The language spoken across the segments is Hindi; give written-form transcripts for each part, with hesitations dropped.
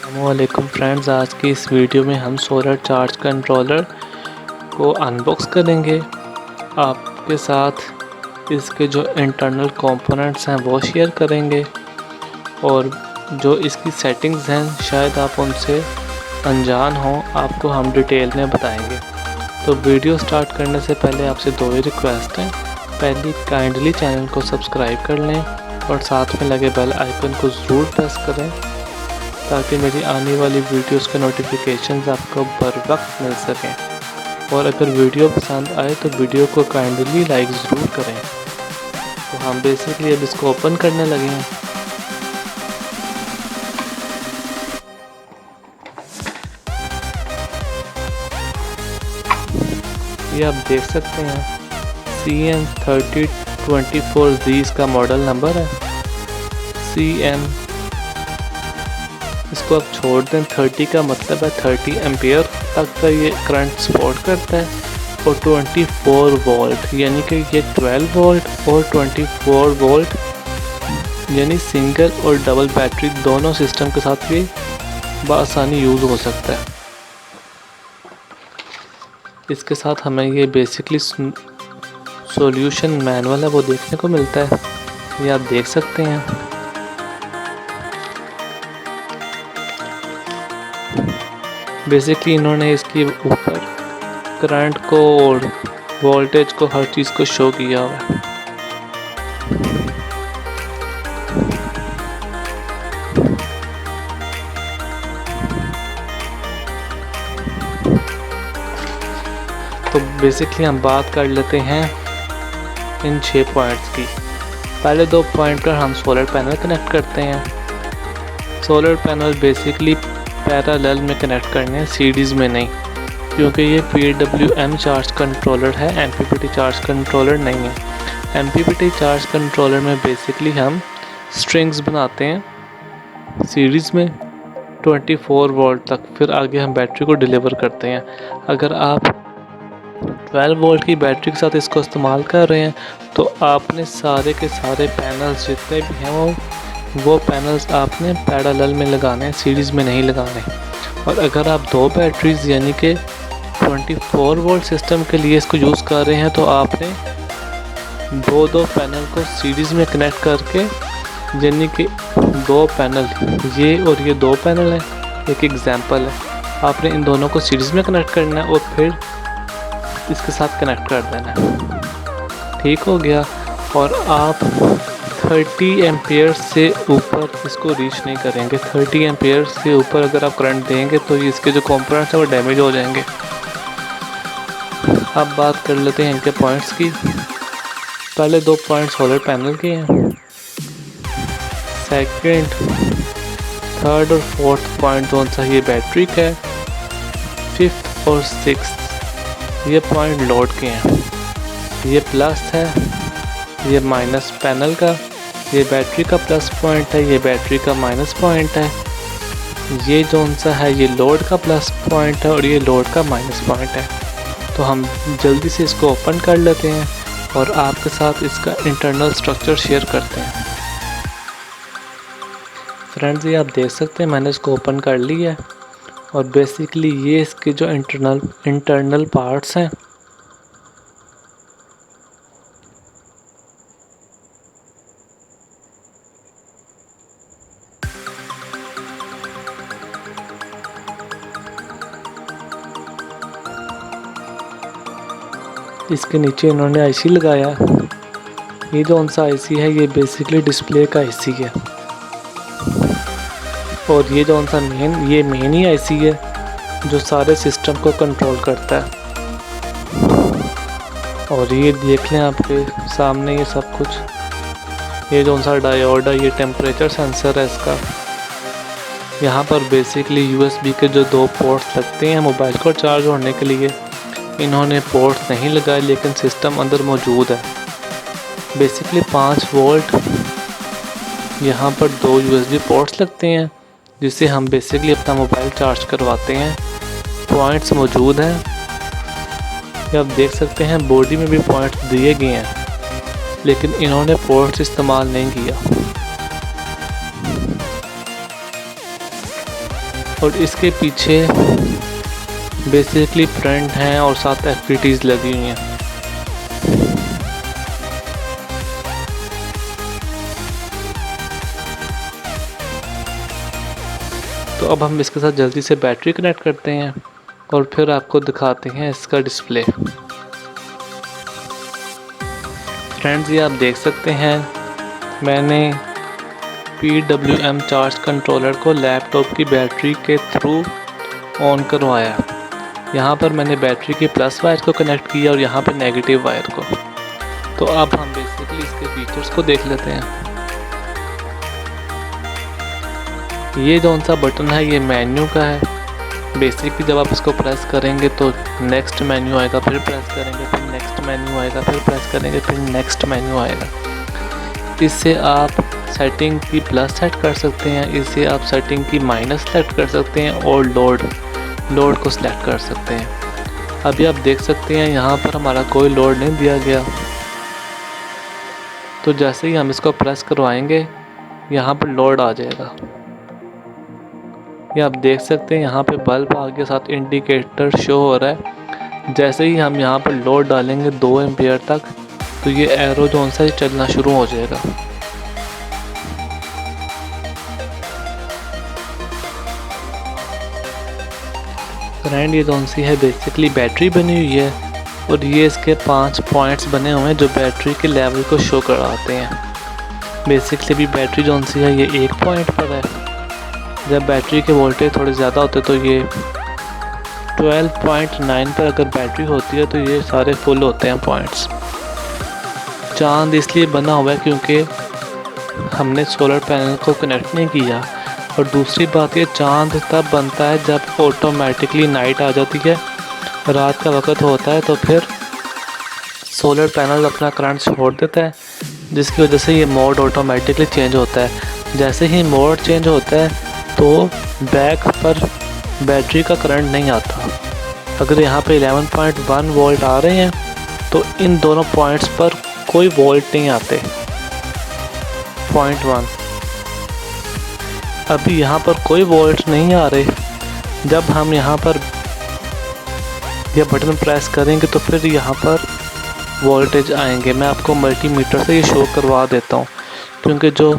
अस्सलामुअलैकुम फ्रेंड्स, आज की इस वीडियो में हम सोलर चार्ज कंट्रोलर को अनबॉक्स करेंगे। आपके साथ इसके जो इंटरनल कंपोनेंट्स हैं वो शेयर करेंगे और जो इसकी सेटिंग्स हैं शायद आप उनसे अनजान हों, आपको हम डिटेल में बताएंगे। तो वीडियो स्टार्ट करने से पहले आपसे दो ही रिक्वेस्ट हैं। पहली, काइंडली चैनल को सब्सक्राइब कर लें और साथ में लगे बेल आइकन को ज़रूर प्रेस करें ताकि मेरी आने वाली वीडियोस के नोटिफिकेशंस आपको बर वक्त मिल सकें। और अगर वीडियो पसंद आए तो वीडियो को काइंडली लाइक ज़रूर करें। तो हम बेसिकली अब इसको ओपन करने लगे हैं। ये आप देख सकते हैं CM3024Z इसका मॉडल नंबर है। CM इसको आप छोड़ दें, 30 का मतलब है 30 एम्पियर तक का ये करंट सपोर्ट करता है और 24 वोल्ट यानी कि ये 12 वोल्ट और 24 वोल्ट यानी सिंगल और डबल बैटरी दोनों सिस्टम के साथ ये बआसानी यूज़ हो सकता है। इसके साथ हमें ये बेसिकली सॉल्यूशन मैनुअल है वो देखने को मिलता है, ये आप देख सकते हैं। बेसिकली इन्होंने इसके ऊपर करंट को और वोल्टेज को हर चीज़ को शो किया हुआ है। तो बेसिकली हम बात कर लेते हैं इन 6 पॉइंट्स की। पहले 2 पॉइंट पर हम सोलर पैनल कनेक्ट करते हैं। सोलर पैनल बेसिकली पैरेलल में कनेक्ट करने हैं, सीरीज़ में नहीं, क्योंकि ये PWM चार्ज कंट्रोलर है, MPPT चार्ज कंट्रोलर नहीं है। MPPT चार्ज कंट्रोलर में बेसिकली हम स्ट्रिंग्स बनाते हैं सीरीज़ में 24 वोल्ट तक, फिर आगे हम बैटरी को डिलीवर करते हैं। अगर आप 12 वोल्ट की बैटरी के साथ इसको इस्तेमाल कर रहे हैं तो आपने सारे के सारे पैनल्स जितने भी हैं वो पैनल्स आपने पैरेलल में लगाने हैं, सीरीज़ में नहीं लगाने। और अगर आप 2 बैटरीज यानी कि 24 वोल्ट सिस्टम के लिए इसको यूज़ कर रहे हैं तो आपने 2 पैनल को सीरीज़ में कनेक्ट करके, यानी कि 2 पैनल ये और ये 2 पैनल हैं, एक एग्जांपल है, आपने इन दोनों को सीरीज़ में कनेक्ट करना है और फिर इसके साथ कनेक्ट कर देना है। ठीक हो गया। और आप 30 एम्पियर से ऊपर इसको रीच नहीं करेंगे। 30 एम्पियर से ऊपर अगर आप करंट देंगे तो इसके जो कंपोनेंट्स हैं वो डैमेज हो जाएंगे। अब बात कर लेते हैं इनके पॉइंट्स की। पहले 2 पॉइंट सोलर पैनल के हैं। सेकंड, थर्ड और फोर्थ पॉइंट कौन सा, ये बैटरी का है। फिफ्थ और सिक्स्थ ये पॉइंट लोड के हैं। ये प्लस है, ये माइनस पैनल का, ये बैटरी का प्लस पॉइंट है, ये बैटरी का माइनस पॉइंट है। ये कौन सा है, ये लोड का प्लस पॉइंट है और ये लोड का माइनस पॉइंट है। तो हम जल्दी से इसको ओपन कर लेते हैं और आपके साथ इसका इंटरनल स्ट्रक्चर शेयर करते हैं। फ्रेंड्स, ये आप देख सकते हैं मैंने इसको ओपन कर लिया है और बेसिकली ये इसके जो इंटरनल पार्ट्स हैं इसके नीचे इन्होंने आईसी लगाया। ये जो सा आईसी है ये बेसिकली डिस्प्ले का आईसी है और ये जो सा मेन ही आईसी है जो सारे सिस्टम को कंट्रोल करता है। और ये देख लें आपके सामने ये सब कुछ, ये जो सा डायोड है ये टेम्परेचर सेंसर है इसका। यहाँ पर बेसिकली USB के जो 2 पोर्ट्स लगते हैं मोबाइल को चार्ज होने के लिए, इन्होंने पोर्ट्स नहीं लगाए लेकिन सिस्टम अंदर मौजूद है। बेसिकली 5 वोल्ट यहाँ पर 2 USB पोर्ट्स लगते हैं जिससे हम बेसिकली अपना मोबाइल चार्ज करवाते हैं। पॉइंट्स मौजूद हैं, ये आप देख सकते हैं। बॉडी में भी पॉइंट्स दिए गए हैं लेकिन इन्होंने पोर्ट्स इस्तेमाल नहीं किया। और इसके पीछे बेसिकली फ्रंट हैं और साथ एफपीटीज लगी हुई हैं। तो अब हम इसके साथ जल्दी से बैटरी कनेक्ट करते हैं और फिर आपको दिखाते हैं इसका डिस्प्ले। फ्रेंड्स, ये आप देख सकते हैं मैंने PWM चार्ज कंट्रोलर को लैपटॉप की बैटरी के थ्रू ऑन करवाया। यहाँ पर मैंने बैटरी की प्लस वायर को कनेक्ट किया और यहाँ पर नेगेटिव वायर को। तो अब हम बेसिकली इसके फीचर्स को देख लेते हैं। ये कौन सा बटन है, ये मेन्यू का है। बेसिकली जब आप इसको प्रेस करेंगे तो नेक्स्ट मेन्यू आएगा, फिर प्रेस करेंगे फिर नेक्स्ट मेन्यू आएगा, फिर प्रेस करेंगे फिर नेक्स्ट मेन्यू आएगा। इससे आप सेटिंग की प्लस सेट कर सकते हैं, इससे आप सेटिंग की माइनस सेलेक्ट कर सकते हैं और लोड को सिलेक्ट कर सकते हैं। अभी आप देख सकते हैं यहाँ पर हमारा कोई लोड नहीं दिया गया। तो जैसे ही हम इसको प्रेस करवाएंगे यहाँ पर लोड आ जाएगा। ये आप देख सकते हैं यहाँ पे बल्ब आगे साथ इंडिकेटर शो हो रहा है। जैसे ही हम यहाँ पर लोड डालेंगे 2 एम्पियर तक तो ये एरो जोन से चलना शुरू हो जाएगा। फ्रेंड, ये कौन सी है, बेसिकली बैटरी बनी हुई है और ये इसके 5 पॉइंट्स बने हुए हैं जो बैटरी के लेवल को शो कराते हैं। बेसिकली भी बैटरी कौन सी है, ये 1 पॉइंट पर है। जब बैटरी के वोल्टेज थोड़े ज़्यादा होते तो ये 12.9 पर अगर बैटरी होती है तो ये सारे फुल होते हैं पॉइंट्स। चांद इसलिए बना हुआ है क्योंकि हमने सोलर पैनल को कनेक्ट नहीं किया। और दूसरी बात, ये चांद तब बनता है जब ऑटोमेटिकली नाइट आ जाती है, रात का वक्त होता है तो फिर सोलर पैनल अपना करंट छोड़ देता है, जिसकी वजह से ये मोड ऑटोमेटिकली चेंज होता है। जैसे ही मोड चेंज होता है तो बैक पर बैटरी का करंट नहीं आता। अगर यहाँ पे 11.1 वोल्ट आ रहे हैं तो इन दोनों पॉइंट्स पर कोई वोल्ट नहीं आते। 0.1 अभी यहाँ पर कोई वोल्ट नहीं आ रहे। जब हम यहाँ पर यह बटन प्रेस करेंगे तो फिर यहाँ पर वोल्टेज आएंगे। मैं आपको मल्टीमीटर से ये शो करवा देता हूँ, क्योंकि जो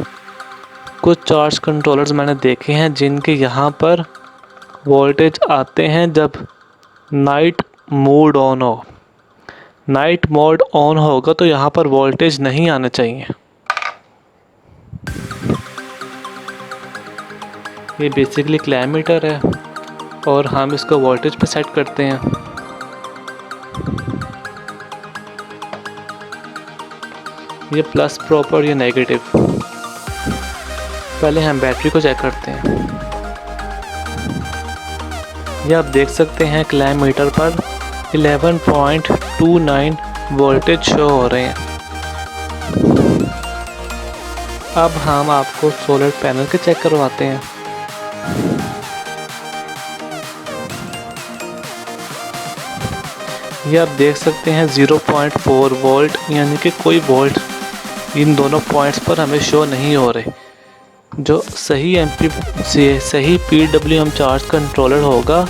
कुछ चार्ज कंट्रोलर्स मैंने देखे हैं जिनके यहाँ पर वोल्टेज आते हैं जब नाइट मोड ऑन हो। नाइट मोड ऑन होगा तो यहाँ पर वोल्टेज नहीं आने चाहिए। ये बेसिकली क्लैमीटर है और हम इसको वोल्टेज पे सेट करते हैं। ये प्लस प्रॉपर, ये नेगेटिव। पहले हम बैटरी को चेक करते हैं। ये आप देख सकते हैं क्लैमीटर पर 11.29 वोल्टेज शो हो रहे हैं। अब हम आपको सोलर पैनल के चेक करवाते हैं। ये आप देख सकते हैं 0.4 वोल्ट, यानी कि कोई वोल्ट इन दोनों पॉइंट्स पर हमें शो नहीं हो रहे। जो सही PWM चार्ज कंट्रोलर होगा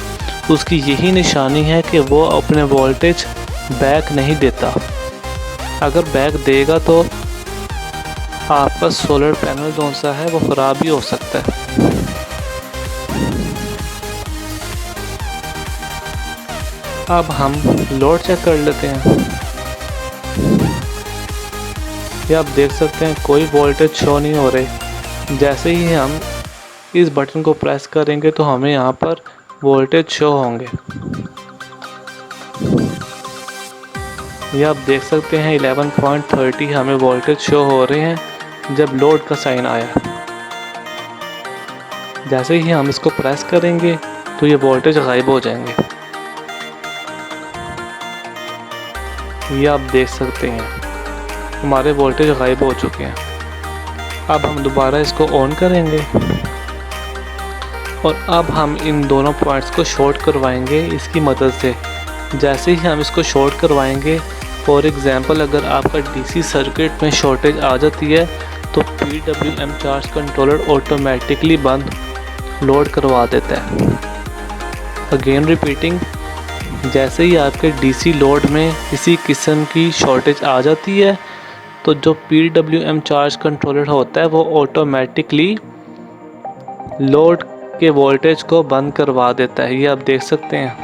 उसकी यही निशानी है कि वो अपने वोल्टेज बैक नहीं देता। अगर बैक देगा तो आपका सोलर पैनल कौन सा है वो ख़राब भी हो सकता है। अब हम लोड चेक कर लेते हैं। ये आप देख सकते हैं कोई वोल्टेज शो नहीं हो रहे। जैसे ही हम इस बटन को प्रेस करेंगे तो हमें यहाँ पर वोल्टेज शो होंगे। ये आप देख सकते हैं 11.30 हमें वोल्टेज शो हो रहे हैं जब लोड का साइन आया। जैसे ही हम इसको प्रेस करेंगे तो ये वोल्टेज गायब हो जाएंगे। ये आप देख सकते हैं हमारे वोल्टेज गायब हो चुके हैं। अब हम दोबारा इसको ऑन करेंगे और अब हम इन दोनों पॉइंट्स को शॉर्ट करवाएंगे इसकी मदद से। जैसे ही हम इसको शॉर्ट करवाएंगे, फॉर एग्ज़ाम्पल अगर आपका डीसी सर्किट में शॉर्टेज आ जाती है तो PWM चार्ज कंट्रोलर ऑटोमेटिकली बंद लोड करवा देता है। अगेन रिपीटिंग, जैसे ही आपके डीसी लोड में किसी किस्म की शॉर्टेज आ जाती है तो जो PWM चार्ज कंट्रोलर होता है वो ऑटोमेटिकली लोड के वोल्टेज को बंद करवा देता है। ये आप देख सकते हैं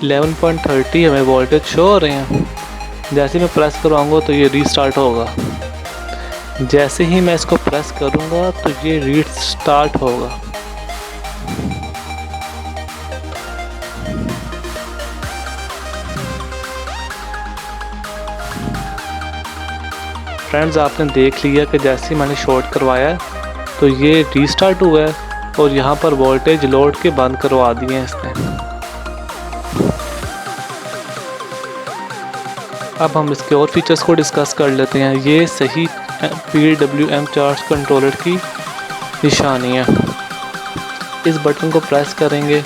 11.30 हमें वोल्टेज शो हो रहे हैं। जैसे मैं प्रेस करवाऊंगा तो ये रीस्टार्ट होगा, जैसे ही मैं इसको प्रेस करूंगा तो ये रीस्टार्ट होगा। फ्रेंड्स, आपने देख लिया कि जैसे ही मैंने शॉर्ट करवाया है तो ये रीस्टार्ट हुआ है और यहाँ पर वोल्टेज लोड के बंद करवा दिए हैं इसने। अब हम इसके और फीचर्स को डिस्कस कर लेते हैं। ये सही PWM चार्ज कंट्रोलर की निशानी है। इस बटन को प्रेस करेंगे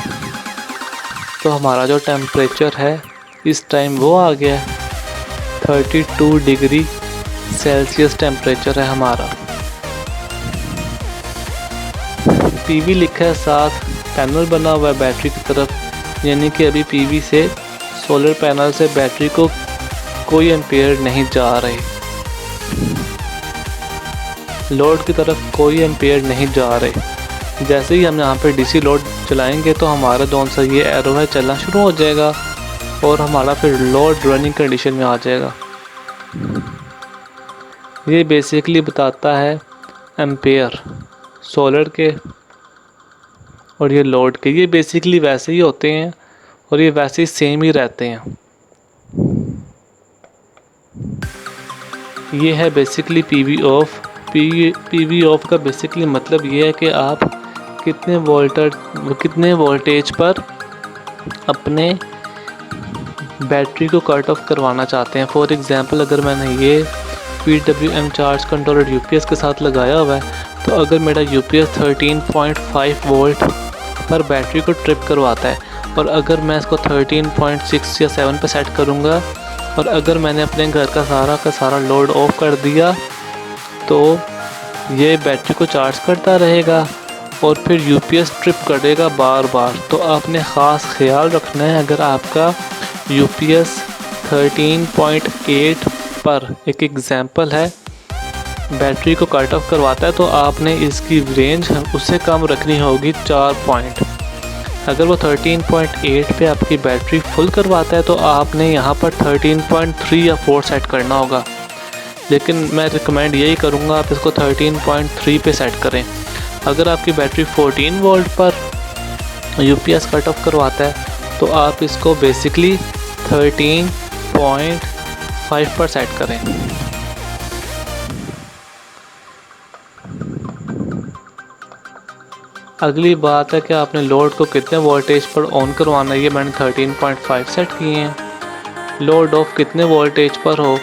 तो हमारा जो टेम्परेचर है इस टाइम वो आ गया है 32 डिग्री सेल्सियस टेम्परेचर है हमारा। PV लिखा है, साथ पैनल बना हुआ है बैटरी की तरफ, यानी कि अभी PV से सोलर पैनल से बैटरी को कोई एम्पेयर नहीं जा रही, लोड की तरफ कोई एम्पेयर नहीं जा रहे। जैसे ही हम यहाँ पे DC लोड चलाएंगे तो हमारा जो सा ये एरो है चलना शुरू हो जाएगा और हमारा फिर लोड रनिंग कंडीशन में आ जाएगा। ये बेसिकली बताता है एम्पेयर सोलर के और ये लोड के। ये बेसिकली वैसे ही होते हैं और ये वैसे ही सेम ही रहते हैं। ये है basically PV of. PV of का बेसिकली मतलब ये है कि आप कितने वोल्टेज पर अपने बैटरी को कट ऑफ करवाना चाहते हैं। फॉर एग्ज़ाम्पल, अगर मैंने ये PWM चार्ज कंट्रोलर UPS के साथ लगाया हुआ है तो अगर मेरा UPS 13.5 वोल्ट पर बैटरी को ट्रिप करवाता है और अगर मैं इसको 13.6 या 7 पर सेट करूँगा और अगर मैंने अपने घर का सारा लोड ऑफ कर दिया तो ये बैटरी को चार्ज करता रहेगा और फिर UPS ट्रिप करेगा बार बार। तो आपने ख़ास ख्याल रखना है, अगर आपका UPS 13.8 पर एक एग्ज़ाम्पल है बैटरी को कट ऑफ करवाता है तो आपने इसकी रेंज उससे कम रखनी होगी 4 पॉइंट। अगर वो 13.8 पे आपकी बैटरी फुल करवाता है तो आपने यहाँ पर 13.3 या 4 सेट करना होगा, लेकिन मैं रिकमेंड यही करूँगा आप इसको 13.3 पे सेट करें। अगर आपकी बैटरी 14 वोल्ट पर UPS कट ऑफ करवाता है तो आप इसको बेसिकली 13.5 पर सेट करें। अगली बात है कि आपने लोड को कितने वोल्टेज पर ऑन करवाना है। ये मैंने 13.5 सेट किए हैं। लोड ऑफ कितने वोल्टेज पर हो,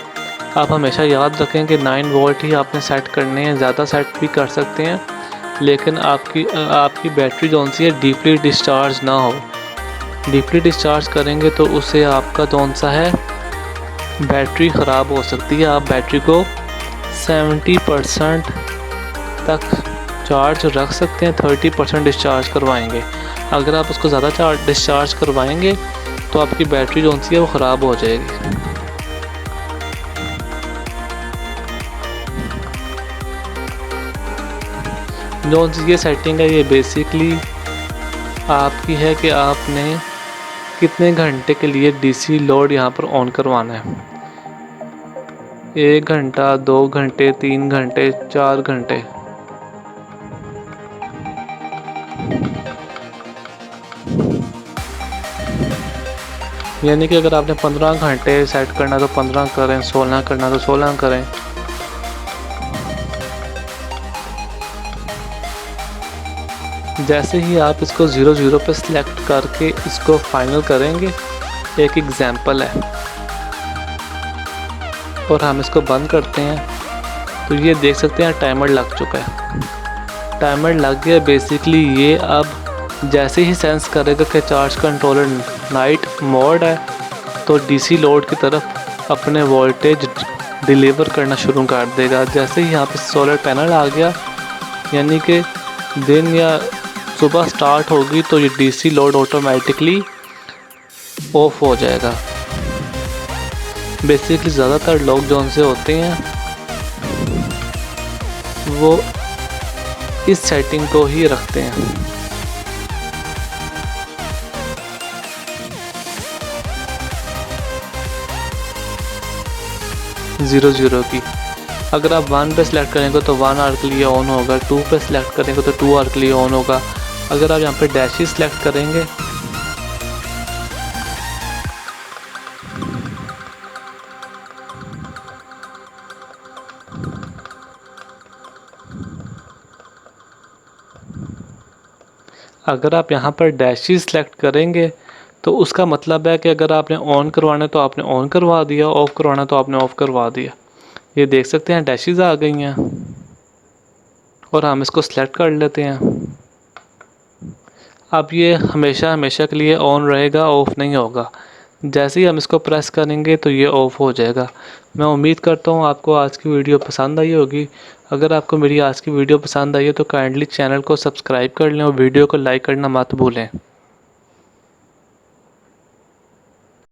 आप हमेशा याद रखें कि 9 वोल्ट ही आपने सेट करने हैं। ज़्यादा सेट भी कर सकते हैं लेकिन आपकी बैटरी जौन सी है डीपली डिस्चार्ज ना हो। डीपली डिस्चार्ज करेंगे तो उससे आपका जौन सा है बैटरी ख़राब हो सकती है। आप बैटरी को 70% तक चार्ज रख सकते हैं, 30% डिस्चार्ज करवाएंगे। अगर आप उसको ज़्यादा डिस्चार्ज करवाएंगे तो आपकी बैटरी जो सी है वो ख़राब हो जाएगी। जो ये सेटिंग है ये बेसिकली आपकी है कि आपने कितने घंटे के लिए DC लोड यहाँ पर ऑन करवाना है। 1 घंटा, 2 घंटे, 3 घंटे, 4 घंटे। यानी कि अगर आपने 15 घंटे सेट करना तो 15 करें, 16 करना तो 16 करें। जैसे ही आप इसको 00 पे सिलेक्ट करके इसको फाइनल करेंगे, एक एग्जांपल है, और हम इसको बंद करते हैं तो ये देख सकते हैं टाइमर लग चुका है। टाइमर लग गया। बेसिकली ये अब जैसे ही सेंस करेगा कि चार्ज कंट्रोलर नाइट मोड है तो DC लोड की तरफ अपने वोल्टेज डिलीवर करना शुरू कर देगा। जैसे ही यहाँ पे सोलर पैनल आ गया यानी कि दिन या सुबह स्टार्ट होगी तो ये डीसी लोड ऑटोमेटिकली ऑफ हो जाएगा। बेसिकली ज़्यादातर लोग जो उनसे होते हैं वो इस सेटिंग को ही रखते हैं। ज़ीरो की अगर आप 1 पे सिलेक्ट करेंगे तो 1 आवर के लिए ऑन होगा, 2 पे सिलेक्ट करेंगे तो 2 आवर के लिए ऑन होगा। अगर आप यहाँ पे डैशी सिलेक्ट करेंगे अगर आप यहाँ पर डैशी सिलेक्ट करेंगे तो उसका मतलब है कि अगर आपने ऑन करवाना है तो आपने ऑन करवा दिया, ऑफ़ करवाना तो आपने ऑफ़ करवा दिया। ये देख सकते हैं डैशीज आ गई हैं और हम इसको सिलेक्ट कर लेते हैं। अब ये हमेशा हमेशा के लिए ऑन रहेगा, ऑफ़ नहीं होगा। जैसे ही हम इसको प्रेस करेंगे तो ये ऑफ़ हो जाएगा। मैं उम्मीद करता हूँ आपको आज की वीडियो पसंद आई होगी। अगर आपको मेरी आज की वीडियो पसंद आई है तो काइंडली चैनल को सब्सक्राइब कर लें और वीडियो को लाइक करना मत भूलें।